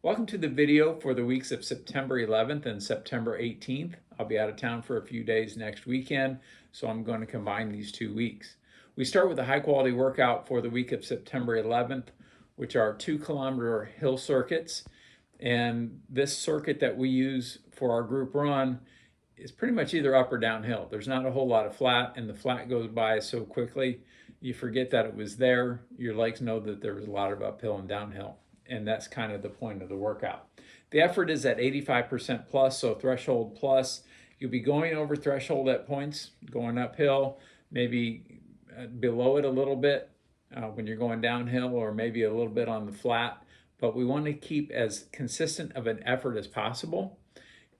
Welcome to the video for the weeks of September 11th and September 18th. I'll be out of town for a few days next weekend, so I'm going to combine these 2 weeks. We start with a high quality workout for the week of September 11th, which are 2-kilometer hill circuits. And this circuit that we use for our group run is pretty much either up or downhill. There's not a whole lot of flat, and the flat goes by so quickly, you forget that it was there. Your legs know that there was a lot of uphill and downhill. And that's kind of the point of the workout. The effort is at 85% plus, so threshold plus. You'll be going over threshold at points, going uphill, maybe below it a little bit when you're going downhill, or maybe a little bit on the flat. But we want to keep as consistent of an effort as possible.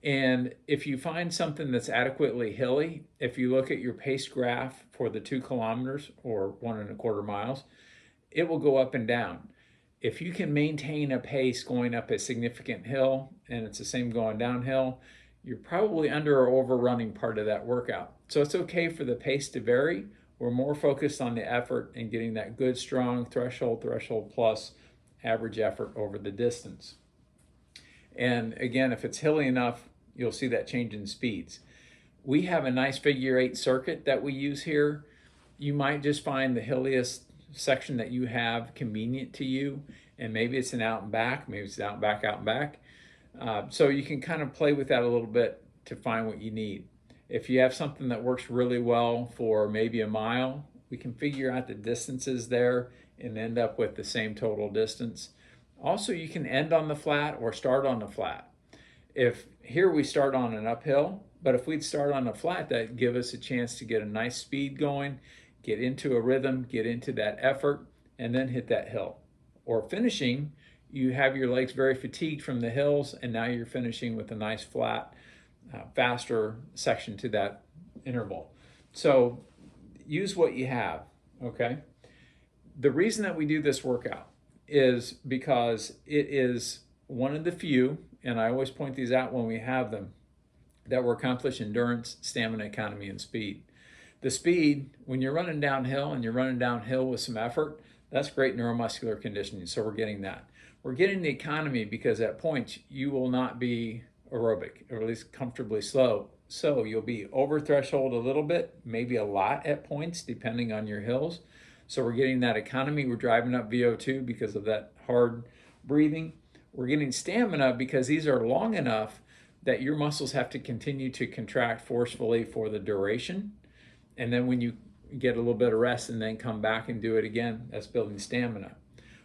And if you find something that's adequately hilly, if you look at your pace graph for the 2 kilometers or 1.25 miles, it will go up and down. If you can maintain a pace going up a significant hill, and it's the same going downhill, you're probably under or overrunning part of that workout. So it's okay for the pace to vary. We're more focused on the effort and getting that good, strong threshold plus average effort over the distance. And again, if it's hilly enough, you'll see that change in speeds. We have a nice figure 8 circuit that we use here. You might just find the hilliest section that you have convenient to you, and maybe it's an out and back, maybe it's out and back. So you can kind of play with that a little bit to find what you need. If you have something that works really well for maybe a mile, we can figure out the distances there and end up with the same total distance. Also, you can end on the flat or start on the flat. If here we start on an uphill, but if we'd start on a flat, that'd give us a chance to get a nice speed going, get into a rhythm, get into that effort, and then hit that hill. Or finishing, you have your legs very fatigued from the hills, and now you're finishing with a nice flat, faster section to that interval. So use what you have, okay? The reason that we do this workout is because it is one of the few, and I always point these out when we have them, that will accomplish endurance, stamina, economy, and speed. The speed, when you're running downhill and you're running downhill with some effort, that's great neuromuscular conditioning, so we're getting that. We're getting the economy because at points you will not be aerobic, or at least comfortably slow. So you'll be over threshold a little bit, maybe a lot at points, depending on your hills. So we're getting that economy. We're driving up VO2 because of that hard breathing. We're getting stamina because these are long enough that your muscles have to continue to contract forcefully for the duration. And then when you get a little bit of rest and then come back and do it again, that's building stamina.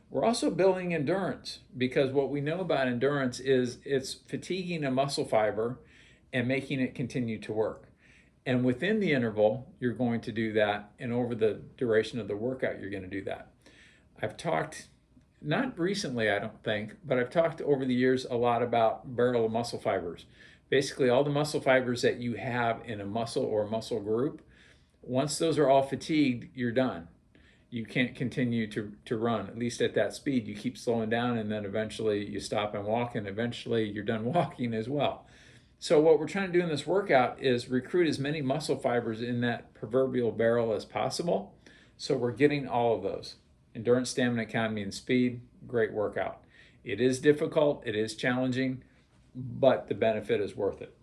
We're also building endurance, because what we know about endurance is it's fatiguing a muscle fiber and making it continue to work. And within the interval, you're going to do that, and over the duration of the workout, you're going to do that. I've talked, not recently I don't think, but I've talked over the years a lot about barrel of muscle fibers. Basically all the muscle fibers that you have in a muscle or muscle group, once those are all fatigued, you're done. You can't continue to run, at least at that speed. You keep slowing down, and then eventually you stop and walk, and eventually you're done walking as well. So what we're trying to do in this workout is recruit as many muscle fibers in that proverbial barrel as possible. So we're getting all of those. Endurance, stamina, economy, and speed, great workout. It is difficult, it is challenging, but the benefit is worth it.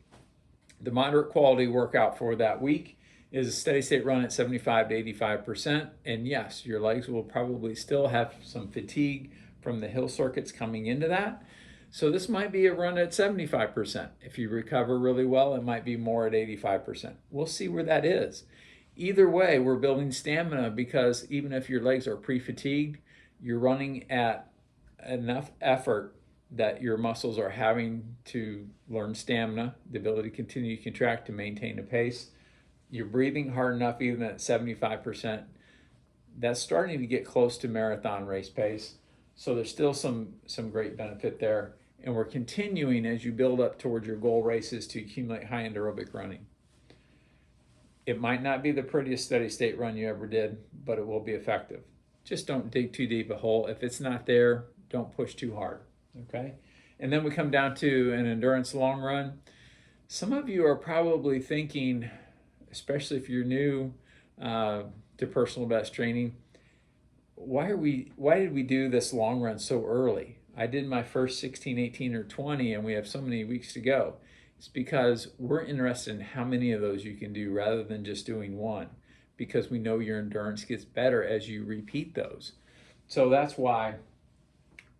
The moderate quality workout for that week is a steady state run at 75 to 85%. And yes, your legs will probably still have some fatigue from the hill circuits coming into that. So this might be a run at 75%. If you recover really well, it might be more at 85%. We'll see where that is. Either way, we're building stamina, because even if your legs are pre-fatigued, you're running at enough effort that your muscles are having to learn stamina, the ability to continue to contract to maintain a pace. You're breathing hard enough even at 75%. That's starting to get close to marathon race pace. So there's still some great benefit there. And we're continuing as you build up towards your goal races to accumulate high-end aerobic running. It might not be the prettiest steady state run you ever did, but it will be effective. Just don't dig too deep a hole. If it's not there, don't push too hard, okay? And then we come down to an endurance long run. Some of you are probably thinking, especially if you're new to personal best training, why did we do this long run so early? I did my first 16, 18, or 20, and we have so many weeks to go. It's because we're interested in how many of those you can do rather than just doing one, because we know your endurance gets better as you repeat those. So that's why,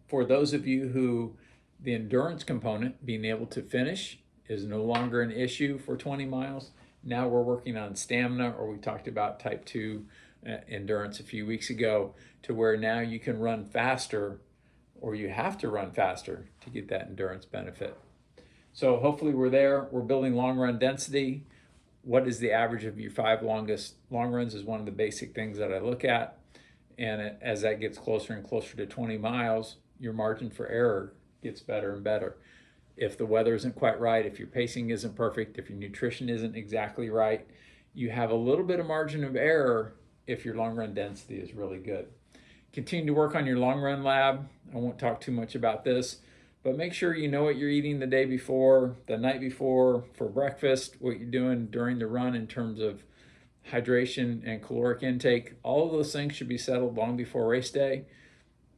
for those of you who the endurance component, being able to finish, is no longer an issue for 20 miles, now we're working on stamina, or we talked about type 2 endurance a few weeks ago, to where now you can run faster, or you have to run faster to get that endurance benefit. So hopefully we're there. We're building long run density. What is the average of your 5 longest long runs is one of the basic things that I look at. And as that gets closer and closer to 20 miles, your margin for error gets better and better. If the weather isn't quite right, if your pacing isn't perfect, if your nutrition isn't exactly right, you have a little bit of margin of error if your long run density is really good. Continue to work on your long run lab. I won't talk too much about this, but make sure you know what you're eating the day before, the night before for breakfast, what you're doing during the run in terms of hydration and caloric intake. All of those things should be settled long before race day.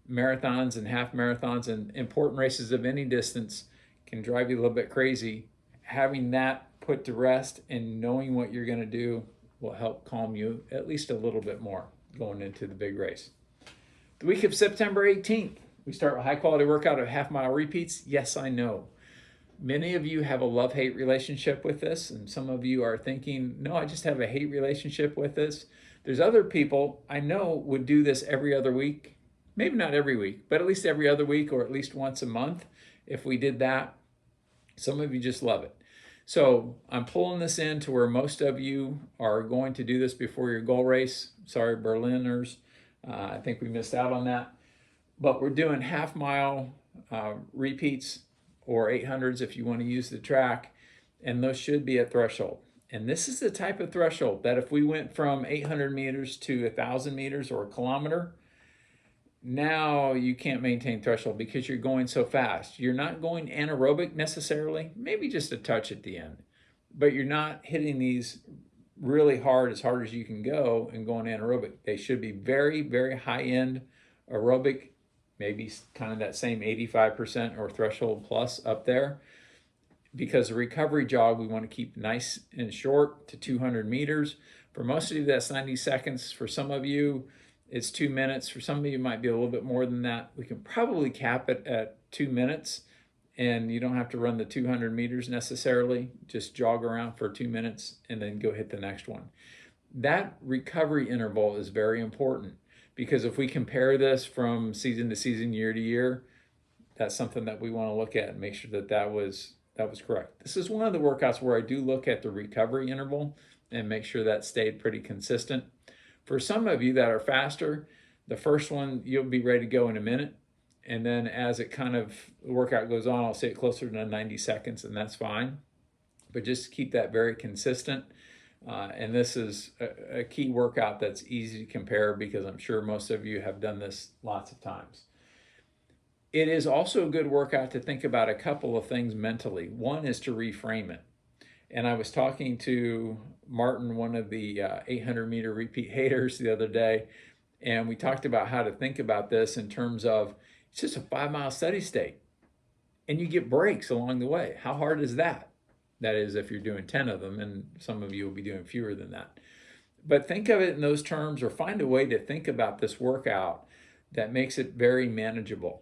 Marathons and half marathons and important races of any distance can drive you a little bit crazy. Having that put to rest and knowing what you're going to do will help calm you at least a little bit more going into the big race. The week of September 18th, we start with high quality workout of half mile repeats. Yes, I know. Many of you have a love-hate relationship with this, and some of you are thinking, no, I just have a hate relationship with this. There's other people I know would do this every other week. Maybe not every week, but at least every other week, or at least once a month. If we did that, some of you just love it. So I'm pulling this in to where most of you are going to do this before your goal race. Sorry, Berliners. I think we missed out on that. But we're doing half mile repeats, or 800s if you want to use the track, and those should be at threshold. And this is the type of threshold that if we went from 800 meters to 1,000 meters or a kilometer, now you can't maintain threshold because you're going so fast. You're not going anaerobic necessarily, maybe just a touch at the end, but you're not hitting these really hard as you can go and going anaerobic. They should be very, very high-end aerobic, maybe kind of that same 85% or threshold plus up there. Because the recovery jog we want to keep nice and short to 200 meters. For most of you, that's 90 seconds. For some of you, it's 2 minutes. For some of you, it might be a little bit more than that. We can probably cap it at 2 minutes, and you don't have to run the 200 meters necessarily. Just jog around for 2 minutes and then go hit the next one. That recovery interval is very important, because if we compare this from season to season, year to year, that's something that we want to look at and make sure that that was correct. This is one of the workouts where I do look at the recovery interval and make sure that stayed pretty consistent. For some of you that are faster, the first one, you'll be ready to go in a minute. And then as it kind of, the workout goes on, I'll say it closer to 90 seconds, and that's fine. But just keep that very consistent. And this is a key workout that's easy to compare, because I'm sure most of you have done this lots of times. It is also a good workout to think about a couple of things mentally. One is to reframe it. And I was talking to Martin, one of the 800 meter repeat haters, the other day, and we talked about how to think about this in terms of it's just a 5 mile steady state, and you get breaks along the way. How hard is that? That is, if you're doing 10 of them, and some of you will be doing fewer than that. But think of it in those terms, or find a way to think about this workout that makes it very manageable.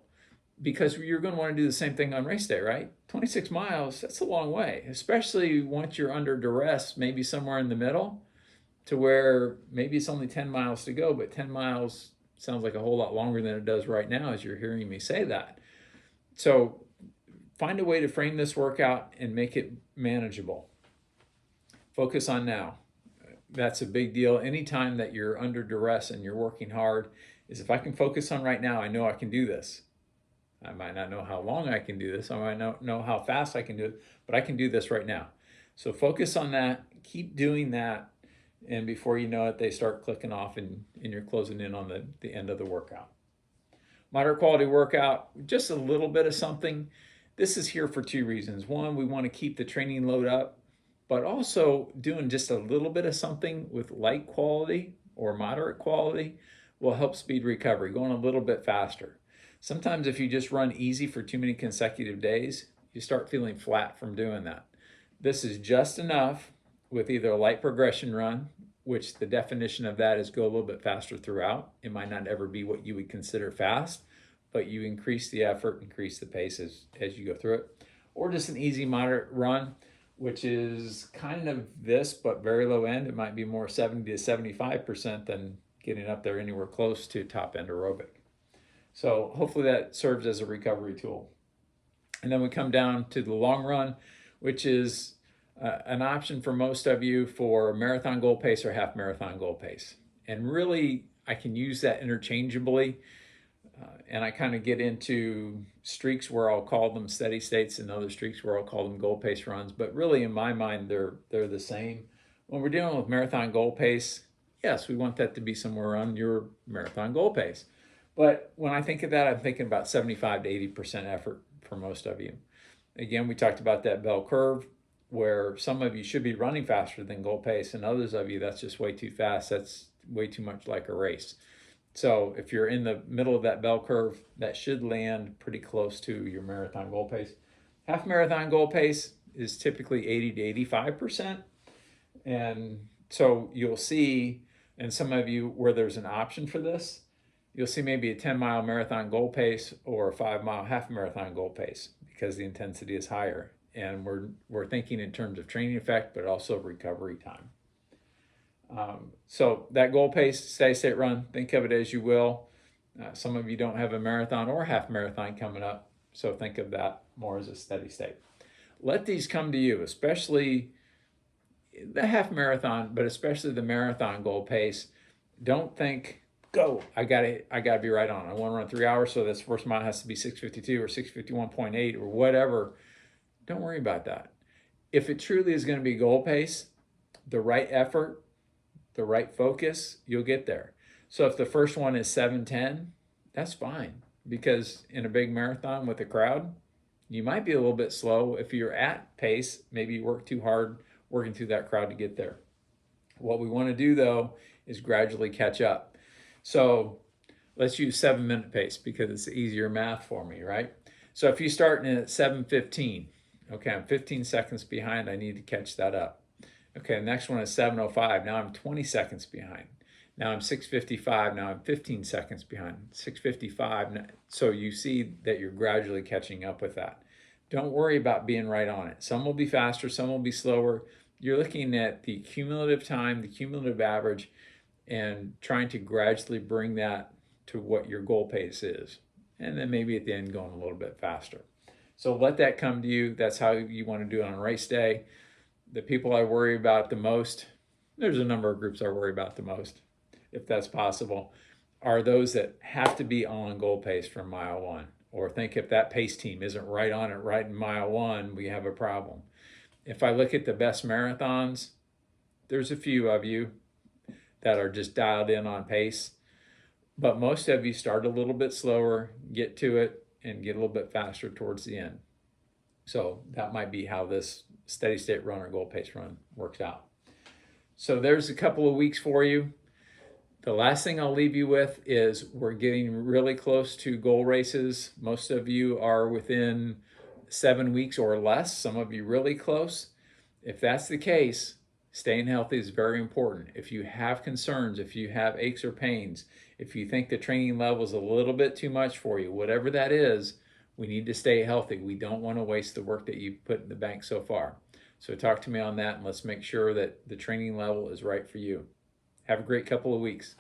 Because you're going to want to do the same thing on race day, right? 26 miles, that's a long way, especially once you're under duress, maybe somewhere in the middle, to where maybe it's only 10 miles to go, but 10 miles sounds like a whole lot longer than it does right now as you're hearing me say that. So find a way to frame this workout and make it manageable. Focus on now. That's a big deal. Anytime that you're under duress and you're working hard, is if I can focus on right now, I know I can do this. I might not know how long I can do this. I might not know how fast I can do it, but I can do this right now. So focus on that. Keep doing that. And before you know it, they start clicking off and you're closing in on the end of the workout. Moderate quality workout, just a little bit of something. This is here for two reasons. One, we want to keep the training load up, but also doing just a little bit of something with light quality or moderate quality will help speed recovery, going a little bit faster. Sometimes if you just run easy for too many consecutive days, you start feeling flat from doing that. This is just enough with either a light progression run, which the definition of that is go a little bit faster throughout. It might not ever be what you would consider fast, but you increase the effort, increase the pace as you go through it. Or just an easy moderate run, which is kind of this, but very low end. It might be more 70 to 75% than getting up there anywhere close to top end aerobic. So hopefully that serves as a recovery tool. And then we come down to the long run, which is an option for most of you for marathon goal pace or half marathon goal pace. And really, I can use that interchangeably. And I kind of get into streaks where I'll call them steady states and other streaks where I'll call them goal pace runs. But really, in my mind, they're the same. When we're dealing with marathon goal pace, yes, we want that to be somewhere on your marathon goal pace. But when I think of that, I'm thinking about 75 to 80% effort for most of you. Again, we talked about that bell curve where some of you should be running faster than goal pace, and others of you, that's just way too fast. That's way too much like a race. So if you're in the middle of that bell curve, that should land pretty close to your marathon goal pace. Half marathon goal pace is typically 80 to 85%. And so you'll see, and some of you where there's an option for this, you'll see maybe a 10-mile marathon goal pace or a 5-mile half marathon goal pace because the intensity is higher. And we're thinking in terms of training effect, but also recovery time. So that goal pace, steady state run, think of it as you will. Some of you don't have a marathon or half marathon coming up, so think of that more as a steady state. Let these come to you, especially the half marathon, but especially the marathon goal pace. Don't think, go, I gotta be right on. I want to run 3 hours, so this first mile has to be 6:52 or 6:51.8 or whatever. Don't worry about that. If it truly is going to be goal pace, the right effort, the right focus, you'll get there. So if the first one is 7:10, that's fine, because in a big marathon with a crowd, you might be a little bit slow. If you're at pace, maybe you work too hard working through that crowd to get there. What we want to do though is gradually catch up. So let's use 7-minute pace because it's easier math for me, right? So if you start in at 7:15, okay, I'm 15 seconds behind, I need to catch that up. Okay, the next one is 7:05. Now I'm 20 seconds behind. Now I'm 6:55. Now I'm 15 seconds behind. 6:55. So you see that you're gradually catching up with that. Don't worry about being right on it. Some will be faster, some will be slower. You're looking at the cumulative time, the cumulative average, and trying to gradually bring that to what your goal pace is. And then maybe at the end going a little bit faster. So let that come to you. That's how you want to do it on race day. The people I worry about the most, there's a number of groups I worry about the most, if that's possible, are those that have to be on goal pace from mile one, or think if that pace team isn't right on it right in mile one, we have a problem. If I look at the best marathons, there's a few of you that are just dialed in on pace, but most of you start a little bit slower, get to it, and get a little bit faster towards the end. So that might be how this steady state run or goal pace run works out. So there's a couple of weeks for you. The last thing I'll leave you with is we're getting really close to goal races. Most of you are within 7 weeks or less, some of you really close. If that's the case, staying healthy is very important. If you have concerns, if you have aches or pains, if you think the training level is a little bit too much for you, whatever that is, we need to stay healthy. We don't want to waste the work that you've put in the bank so far. So talk to me on that, and let's make sure that the training level is right for you. Have a great couple of weeks.